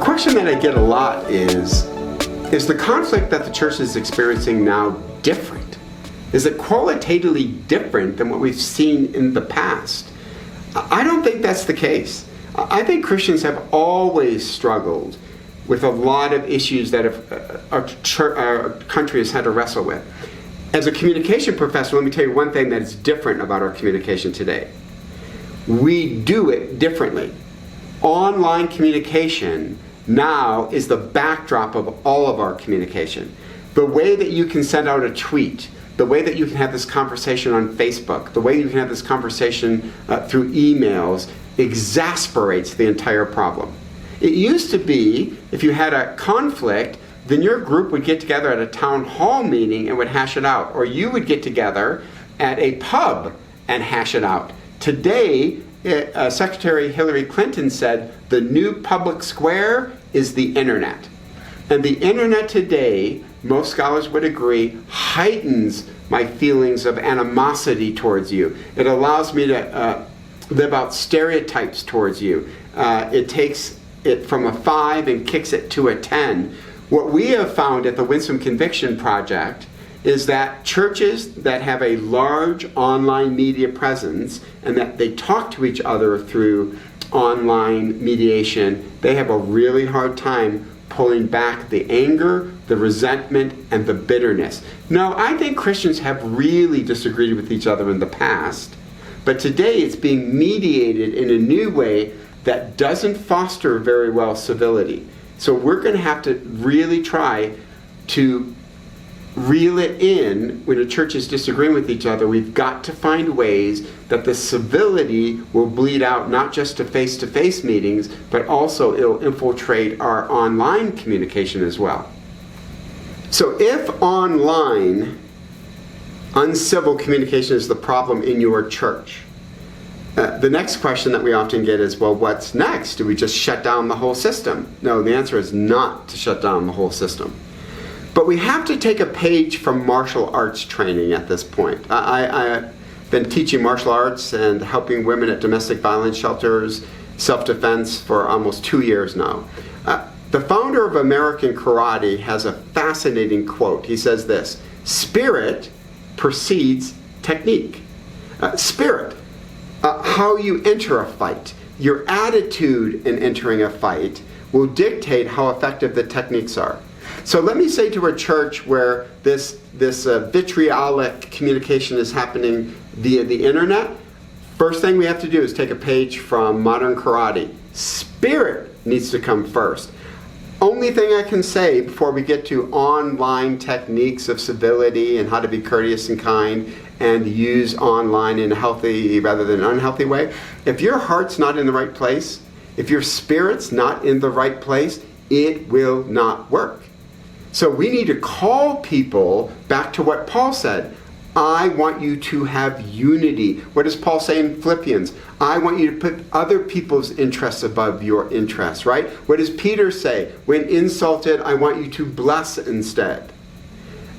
question that I get a lot is the conflict that the church is experiencing now different? Is it qualitatively different than what we've seen in the past? I don't think that's the case. I think Christians have always struggled with a lot of issues that our country has had to wrestle with. As a communication professor, let me tell you one thing that is different about our communication today. We do it differently. Online communication now is the backdrop of all of our communication. The way that you can send out a tweet, the way that you can have this conversation on Facebook, the way you can have this conversation through emails exasperates the entire problem. It used to be, if you had a conflict, then your group would get together at a town hall meeting and would hash it out. Or you would get together at a pub and hash it out. Today, Secretary Hillary Clinton said the new public square is the internet. And the internet today, most scholars would agree, heightens my feelings of animosity towards you. It allows me to live out stereotypes towards you. It takes it from a 5 and kicks it to a 10. What we have found at the Winsome Conviction Project is that churches that have a large online media presence and that they talk to each other through online mediation, they have a really hard time pulling back the anger, the resentment, and the bitterness. Now, I think Christians have really disagreed with each other in the past, but today it's being mediated in a new way that doesn't foster very well civility. So we're going to have to really try to reel it in when a church is disagreeing with each other. We've got to find ways that the civility will bleed out not just to face-to-face meetings, but also it'll infiltrate our online communication as well. So if online uncivil communication is the problem in your church, the next question that we often get is, well, what's next? Do we just shut down the whole system? No, the answer is not to shut down the whole system. But we have to take a page from martial arts training at this point. I've been teaching martial arts and helping women at domestic violence shelters, self-defense for almost 2 years now. The founder of American Karate has a fascinating quote. He says this: spirit precedes technique. Spirit. How you enter a fight, your attitude in entering a fight will dictate how effective the techniques are. So let me say to a church where this vitriolic communication is happening via the internet, first thing we have to do is take a page from modern karate. Spirit needs to come first. Only thing I can say before we get to online techniques of civility and how to be courteous and kind and use online in a healthy rather than an unhealthy way, if your heart's not in the right place, if your spirit's not in the right place, it will not work. So we need to call people back to what Paul said. I want you to have unity. What does Paul say in Philippians? I want you to put other people's interests above your interests, right? What does Peter say? When insulted, I want you to bless instead.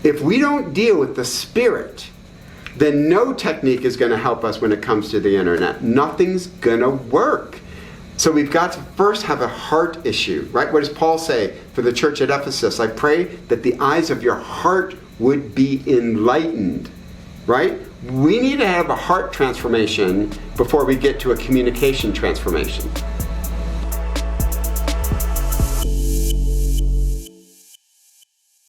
If we don't deal with the spirit, then no technique is going to help us when it comes to the internet. Nothing's going to work. So we've got to first have a heart issue, right? What does Paul say for the church at Ephesus? I pray that the eyes of your heart would be enlightened, right? We need to have a heart transformation before we get to a communication transformation.